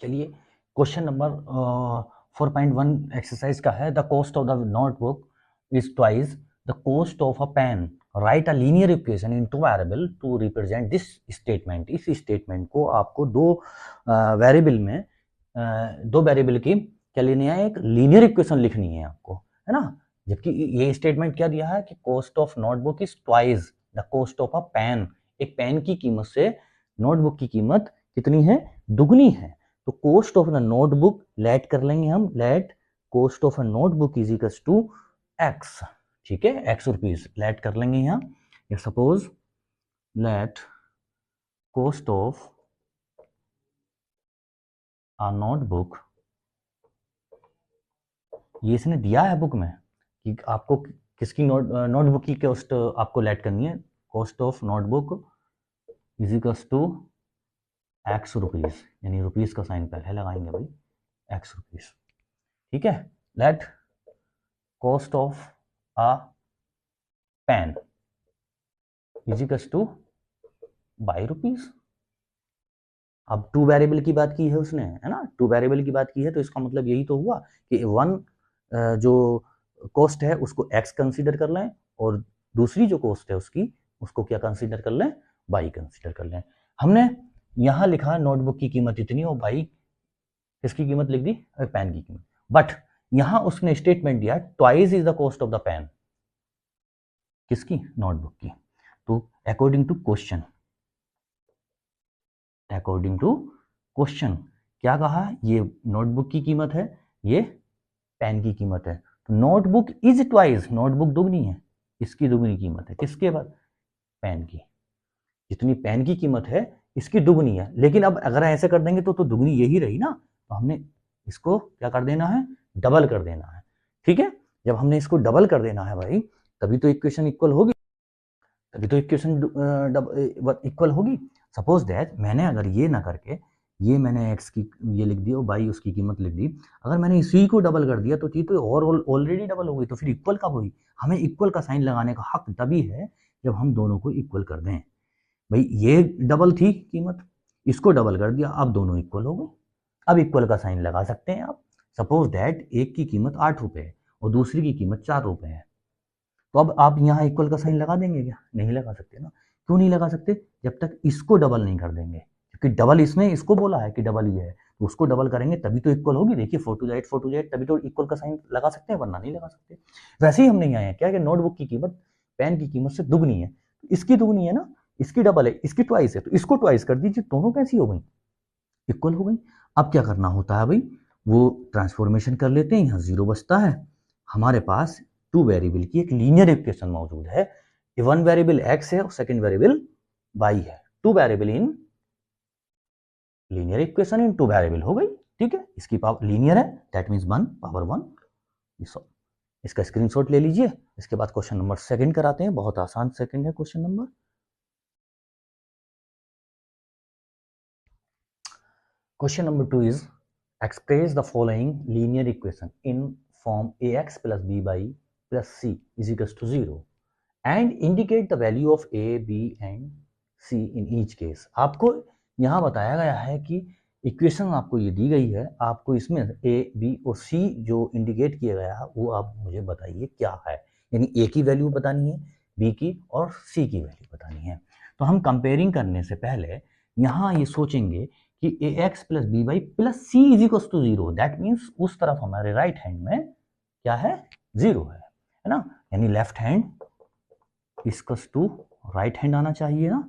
चलिए question number 4.1 exercise का है। The cost of the notebook is twice the cost of a pen. Write a linear equation in two variable to represent this statement. इस statement को आपको दो variable में दो variable की क्या लेनी है, एक लीनियर इक्वेशन लिखनी है आपको, है ना। जबकि ये स्टेटमेंट क्या दिया है कि cost of notebook is twice the cost of a pen. एक पेन की कीमत से नोटबुक की कीमत कितनी है, दुगनी है। तो cost of the notebook let कर लेंगे हम, let cost of a notebook is equals to x. ठीक है, एक्स रुपीज लेट कर लेंगे यहाँ। Suppose let cost of a notebook, ये इसने दिया है बुक में कि आपको किसकी नोटबुक की कॉस्ट आपको लेट करनी है। Cost of notebook is equals to x rupees, यानी रुपीज का साइन पहले लगाएंगे भाई, एक्स रुपीज। ठीक है, let cost of a pen is equals to y rupees. अब टू वेरिएबल की बात की है उसने, है ना, टू वेरिएबल की बात की है, तो इसका मतलब यही तो हुआ कि वन जो कॉस्ट है उसको एक्स कंसीडर कर लें और दूसरी जो कॉस्ट है उसकी उसको क्या कंसीडर कर लें, बाई कंसीडर कर लें। हमने यहाँ लिखा नोटबुक की कीमत इतनी और बाई किसकी कीमत लिख दी, पेन की कीमत। बट यहाँ उसने स्टेटमेंट दिया twice is the cost of the pen, किसकी, नोटबुक की। तो according to question, according to question क्या कहा, ये नोटबुक की कीमत है, ये पेन की कीमत है। तो नोटबुक इज ट्वाइस, नोटबुक दुगनी है, इसकी दुगनी कीमत है, किसके बाद, पेन की। जितनी पेन की कीमत है इसकी दुगनी है। लेकिन अब अगर ऐसे कर देंगे तो दुगनी यही रही ना, तो हमने इसको क्या कर देना है, डबल कर देना है। ठीक है, जब हमने इसको डबल कर देना है भाई, तभी तो इक्वेशन इक्वल होगी, तभी तो इक्वेशन इक्वल होगी। सपोज दैट मैंने अगर ये ना करके ये मैंने एक्स की ये लिख दी और बाई उसकी कीमत लिख दी, अगर मैंने इसी को डबल कर दिया तो चीज तो और ऑलरेडी डबल हो गई, तो फिर इक्वल कब हुई। हमें इक्वल का साइन लगाने का हक तभी है जब हम दोनों को इक्वल कर दें। भाई ये डबल थी कीमत, इसको डबल कर दिया, अब दोनों इक्वल हो गए, अब इक्वल का साइन लगा सकते हैं आप। सपोज दैट एक की कीमत 8 रुपए है और दूसरी की कीमत 4 रुपए है, तो अब आप यहाँ इक्वल का साइन लगा देंगे क्या, नहीं लगा सकते ना। क्यों नहीं लगा सकते, जब तक इसको डबल नहीं कर देंगे, क्योंकि डबल इसने इसको बोला है कि डबल ये है, तो उसको डबल करेंगे तभी तो इक्वल होगी। देखिए 4 टू 8 तभी तो इक्वल का साइन लगा सकते हैं, वरना नहीं लगा सकते। वैसे ही हमने यहाँ क्या कि नोटबुक की कीमत पेन की कीमत से दुगनी है, इसकी दुगनी है ना, इसकी डबल है, इसकी ट्वाइस है, तो इसको ट्वाइस कर दीजिए, दोनों कैसी हो गई, इक्वल हो गई। अब क्या करना होता है भाई, वो ट्रांसफॉर्मेशन कर लेते हैं, यहाँ जीरो बचता है, हमारे पास टू वेरिएबल की एक लीनियर इक्वेशन मौजूद है। वन वेरिएबल एक्स है और सेकंड वेरिएबल वाई है, two variable in linear equation in two variable हो गई। ठीक है, इसकी पावर लीनियर है, दैट मींस 1 पावर 1। इसका स्क्रीनशॉट ले लीजिए। इसके बाद क्वेश्चन नंबर सेकंड कराते हैं, बहुत आसान सेकंड है question number. Question number 2 is express the following linear equation in form ax plus by plus c is equals to 0 and indicate the value of a, b and c in each case। आपको यहाँ बताया गया है कि equation आपको ये दी गई है, आपको इसमें a, b और c जो इंडिकेट किया गया है वो आप मुझे बताइए क्या है। यानी a की वैल्यू बतानी है, b की और c की वैल्यू बतानी है। तो हम कंपेयरिंग करने से पहले यहाँ ये सोचेंगे कि a x plus b y plus c is equal to 0, that means उस तरफ हमारे राइट हैंड में क्या है, 0 है ना। यानी left hand equals to right hand आना चाहिए ना,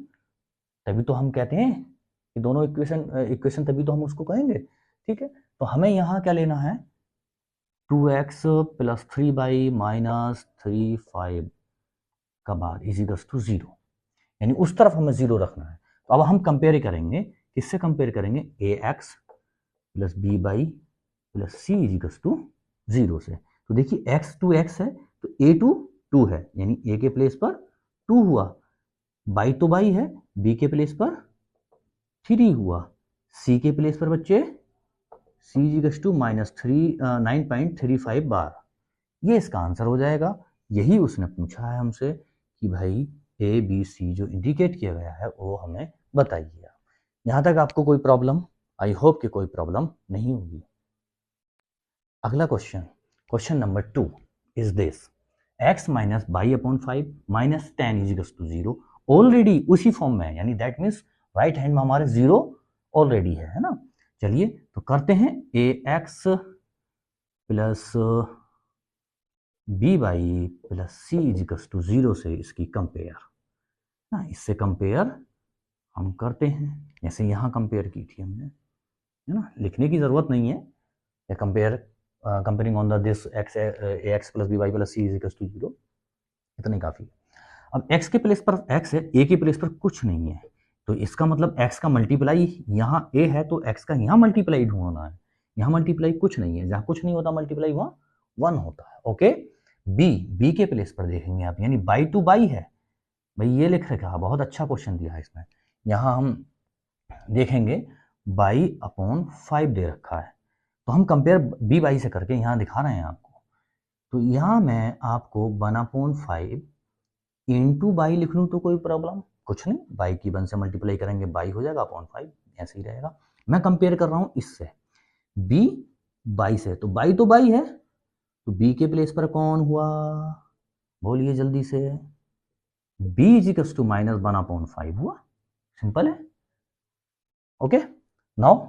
तभी तो हम कहते हैं कि दोनों इक्वेशन तभी तो हम उसको कहेंगे। ठीक है, तो हमें यहाँ क्या लेना है, 2x प्लस 3y माइनस 3 का बाद इज इक्वल्स टू 0, यानी उस तरफ हमें 0 रखना है। तो अब हम कंपेयर करेंगे, किससे कंपेयर करेंगे, a x plus b y plus c is equals to 0 से। तो देखिए एक्स टू एक्स है तो ए टू 2 है, यानी ए के प्लेस पर 2 हुआ, बाई तो बाई है, बी के प्लेस पर 3 हुआ, सी के प्लेस पर बच्चे सी इज इक्वल्स टू माइनस 9.35 बार। ये इसका आंसर हो जाएगा। यही उसने पूछा है हमसे कि भाई ए बी सी जो इंडिकेट किया गया है वो हमें बताइए। यहाँ तक आपको कोई प्रॉब्लम आई होप कि कोई प्रॉब्लम नहीं होगी। अगला question, question number 2 is this, x minus y upon 5 minus 10 is equals to 0। Already उसी फॉर्म में है, यानी दैट मीन्स राइट हैंड में हमारे 0 ऑलरेडी है ना। चलिए तो करते हैं ax plus b y plus c is equals to 0 से इसकी कंपेयर ना, इससे कंपेयर हम करते हैं जैसे यहाँ कंपेयर की थी हमने, है ना। लिखने की जरूरत नहीं है, compare comparing on the this x plus b y plus c is equals to 0, इतने काफी है। अब x के प्लेस पर x है, a के प्लेस पर कुछ नहीं है, तो इसका मतलब x का मल्टीप्लाई यहाँ a है तो x का यहाँ मल्टीप्लाई ढूंढना है। यहाँ मल्टीप्लाई कुछ नहीं है, जहाँ कुछ नहीं होता मल्टीप्लाई वहाँ 1 होता है। ओके, b के प्लेस पर देखेंगे आप, यानी बाई टू बाई है भाई, ये लिख रखा है, बहुत अच्छा क्वेश्चन दिया है इसमें। यहाँ हम देखेंगे बाई अपॉन 5 दे रखा है, तो हम कंपेयर b बाई से करके यहाँ दिखा रहे हैं आपको। तो यहाँ मैं आपको 1/5 इंटू बाई लिख लूँ तो कोई प्रॉब्लम कुछ नहीं, बाई की 1 से मल्टीप्लाई करेंगे बाई हो जाएगा अपॉन 5, ऐसे ही रहेगा। मैं कंपेयर कर रहा हूँ इससे b बाई से, तो बाई है, तो b के प्लेस पर कौन हुआ, बोलिए जल्दी से, b is equals to minus 1/5 हुआ, सिंपल है। Okay, now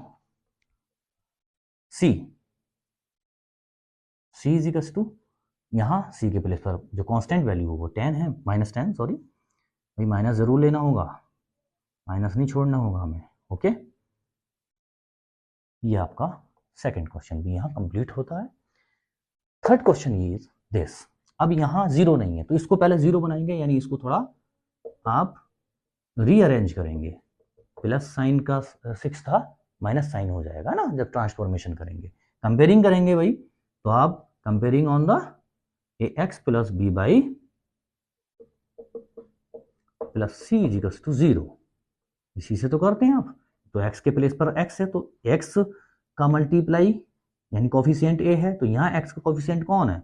c is equals to, यहाँ c के प्लेस पर जो कांस्टेंट वैल्यू हो वो 10 है, -10 सॉरी भाई, माइनस जरूर लेना होगा, माइनस नहीं छोड़ना होगा हमें। ओके, ये आपका सेकंड क्वेश्चन भी यहाँ कंप्लीट होता है। थर्ड क्वेश्चन इज दिस, अब यहाँ 0 नहीं है तो इसको पहले 0 बनाएंगे, यानी इसको थोड़ा आप रीअरेंज करेंगे, प्लस साइन का 6 था माइनस साइन हो जाएगा ना जब ट्रांसफॉर्मेशन करेंगे। कंपेयरिंग करेंगे भाई, तो आप comparing on the ax plus b y plus c is equals to 0, इसी से तो करते हैं आप। तो x के प्लेस पर x है तो x का मल्टीप्लाई यानी कोफिशिएंट a है, तो यहाँ x का कोफिशिएंट कौन है,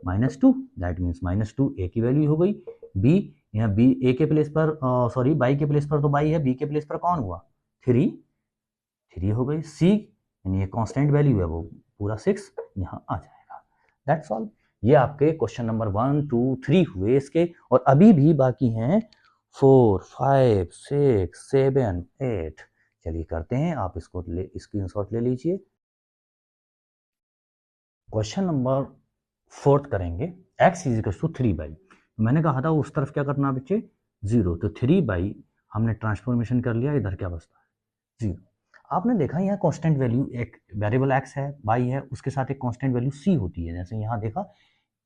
-2, दैट मीन्स -2 a की वैल्यू हो गई। b, यहाँ b a के प्लेस पर सॉरी बाई के प्लेस पर तो बाई है, b के प्लेस पर कौन हुआ 3 हो गई। c यानी ये कांस्टेंट वैल्यू है वो पूरा 6 यहाँ आ जाएगा। दैट्स ऑल, ये आपके क्वेश्चन नंबर 1 2 3 हुए इसके, और अभी भी बाकी हैं 4 5 6 7 8। चलिए करते हैं, आप इसको स्क्रीनशॉट ले लीजिए। क्वेश्चन नंबर 4 करेंगे, x इज इक्वल टू 3/, मैंने कहा था उस तरफ क्या करना बच्चे 0, तो 3/, हमने ट्रांसफॉर्मेशन कर लिया, इधर क्या बचता है 0। आपने देखा यहाँ कांस्टेंट वैल्यू एक वेरिएबल x है, y है, उसके साथ एक कांस्टेंट वैल्यू c होती है, जैसे यहाँ देखा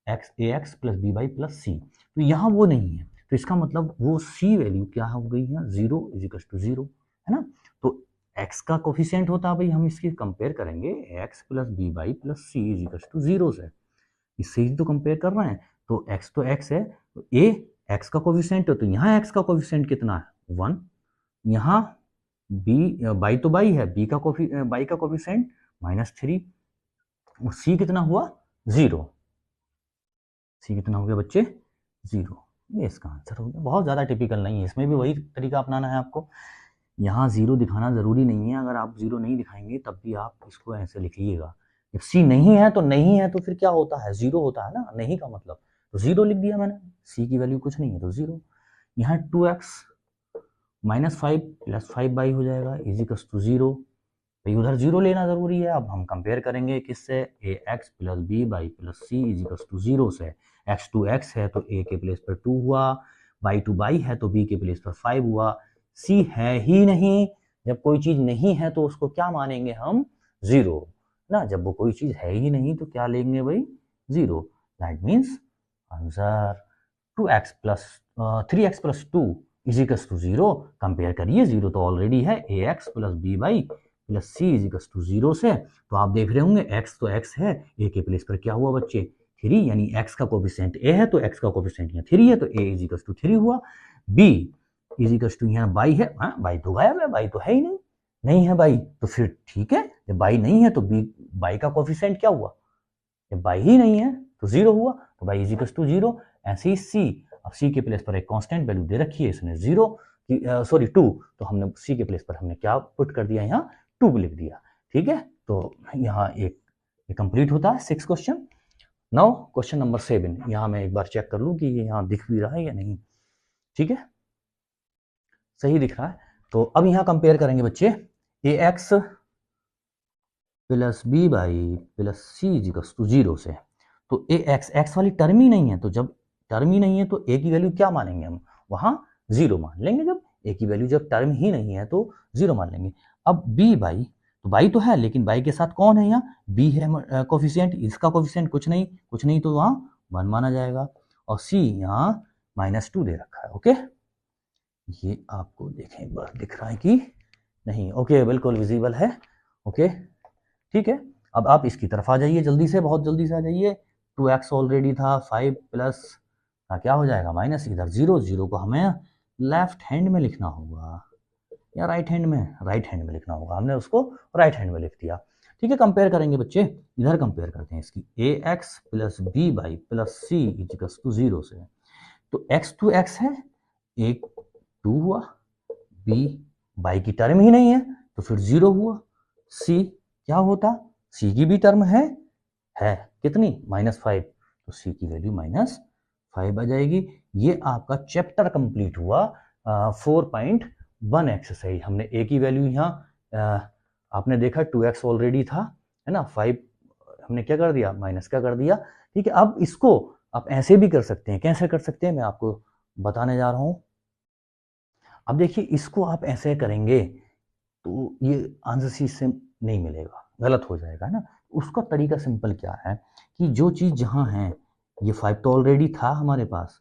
ax plus b y plus c, तो यहाँ वो नहीं है, तो इसका मतलब वो c वैल्यू क्या हो गई है 0 इज इक्वल टू 0, है ना। तो x का कोफिशिएंट होता है भाई, हम इसकी कंपेयर करेंगे x plus b y plus c is equal to 0 से, इससे ही तो कंपेयर कर रहे हैं। तो x है, तो a x का कोफिशिएंट है, तो यहाँ x का कोफिशिएंट कितना है 1, यहाँ b बाई तो बाई है, बाई का कोफिशिएंट -3, और c कितना हुआ 0, सी कितना हो गया बच्चे 0, ये इसका आंसर हो गया। बहुत ज़्यादा टिपिकल नहीं है, इसमें भी वही तरीका अपनाना है आपको, यहाँ 0 दिखाना ज़रूरी नहीं है, अगर आप 0 नहीं दिखाएंगे तब भी आप इसको ऐसे लिखिएगा। जब सी नहीं है तो नहीं है, तो फिर क्या होता है 0 होता है ना, नहीं का मतलब, तो 0 लिख दिया मैंने, सी की वैल्यू कुछ नहीं है तो 0। यहाँ 2x माइनस 5 प्लस 5/, हो जाएगा इज इक्वल टू 0, भाई उधर 0 लेना जरूरी है। अब हम कंपेयर करेंगे किससे, ax plus b y plus c is equal to 0 से, x टू x है तो a के प्लेस पर 2 हुआ, बाई टू बाई है तो b के प्लेस पर 5 हुआ, c है ही नहीं, जब कोई चीज नहीं है तो उसको क्या मानेंगे हम 0 ना, जब वो कोई चीज है ही नहीं तो क्या लेंगे भाई 0, that means answer 2x plus 3x plus 2 is equal to 0। Compare करिए, 0 तो ऑलरेडी है, ax plus b y plus c is equal to 0 से, तो आप देख रहे होंगे x तो x है, a के प्लेस पर क्या हुआ बच्चे 3, यानी x का कोफिशिएंट a है तो x का कोफिशिएंट यहाँ 3 है, तो a इज इक्वल टू 3 हुआ। b इज इक्वल टू यहाँ बाई है, बाई तो गायब है, बाई तो है ही नहीं है बाई, तो फिर ठीक है, जब बाई नहीं है तो बाई का कोफिशिएंट क्या हुआ, जब बाई ही नहीं है तो 0 हुआ, तो बाई इज इक्वल टू 0। ऐसे ही c, अब c के प्लेस पर एक कांस्टेंट वैल्यू दे रखी है इसने 0 सॉरी 2, तो हमने c के प्लेस पर हमने क्या पुट कर दिया यहाँ 2 लिख दिया। ठीक है, तो यहाँ एक कंप्लीट होता है 6 क्वेश्चन। नाउ क्वेश्चन नंबर 7, यहाँ मैं एक बार चेक कर लूँ कि ये यहाँ दिख भी रहा है या नहीं। ठीक है, सही दिख रहा है। तो अब यहाँ कंपेयर करेंगे बच्चे, ax plus b y plus c equals to 0 से। तो एक्स वाली टर्म ही नहीं है, तो जब टर्म ही नहीं है तो ए की वैल्यू क्या मानेंगे हम, वहां 0 मान लेंगे। जब ए की वैल्यू जब टर्म ही नहीं है तो 0 मान लेंगे। अब बी बाई, तो बाई तो है लेकिन बाई के साथ कौन है, यहाँ बी है कोफिशिएंट, इसका कोफिशिएंट कुछ नहीं तो वहां 1 माना जाएगा। और सी यहाँ -2 दे रखा है। ओके, ये आपको देखें एक बार दिख रहा है कि नहीं। ओके, बिल्कुल विजिबल है। ओके, ठीक है, अब आप इसकी तरफ आ जाइए जल्दी से, बहुत जल्दी से आ जाइए। 2x ऑलरेडी था, 5 प्लस क्या हो जाएगा माइनस, इधर 0 को हमें लेफ्ट हैंड में लिखना होगा या राइट हैंड में लिखना होगा। हमने उसको राइट हैंड में लिख दिया। ठीक है, कंपेयर करेंगे बच्चे, इधर कंपेयर करते हैं इसकी, ax plus b y plus c equals to 0 से। तो x टू x है, एक 2 हुआ, b बाई की टर्म ही नहीं है तो फिर 0 हुआ, c क्या होता, c की भी टर्म है कितनी, -5, तो c की वैल्यू -5 आ जाएगी। ये आपका चैप्टर कंप्लीट हुआ 4.1 एक्सरसाइज। हमने a की वैल्यू यहाँ आपने देखा 2x ऑलरेडी था, है ना, 5 हमने क्या कर दिया, माइनस क्या कर दिया। ठीक है, अब इसको आप ऐसे भी कर सकते हैं, कैसे कर सकते हैं मैं आपको बताने जा रहा हूं। अब देखिए, इसको आप ऐसे करेंगे तो ये आंसर शीट से नहीं मिलेगा, गलत हो जाएगा ना। उसका तरीका सिंपल क्या है कि जो चीज जहां है, ये 5 तो ऑलरेडी था हमारे पास,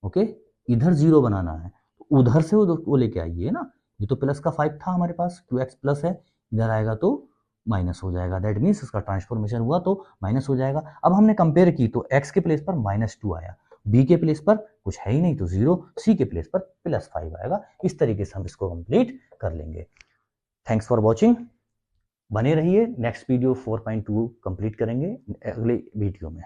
ओके, इधर 0 बनाना है तो उधर से वो लेके आइए ना। ये तो प्लस का 5 था हमारे पास, 2x प्लस है, इधर आएगा तो माइनस हो जाएगा। दैट मीन्स इसका ट्रांसफॉर्मेशन हुआ तो माइनस हो जाएगा। अब हमने कंपेयर की तो x के प्लेस पर -2 आया, b के प्लेस पर कुछ है ही नहीं तो 0, c के प्लेस पर +5 आएगा। इस तरीके से हम इसको कंप्लीट कर लेंगे। थैंक्स फॉर वॉचिंग, बने रहिए, नेक्स्ट वीडियो 4.2 कंप्लीट करेंगे अगले वीडियो में।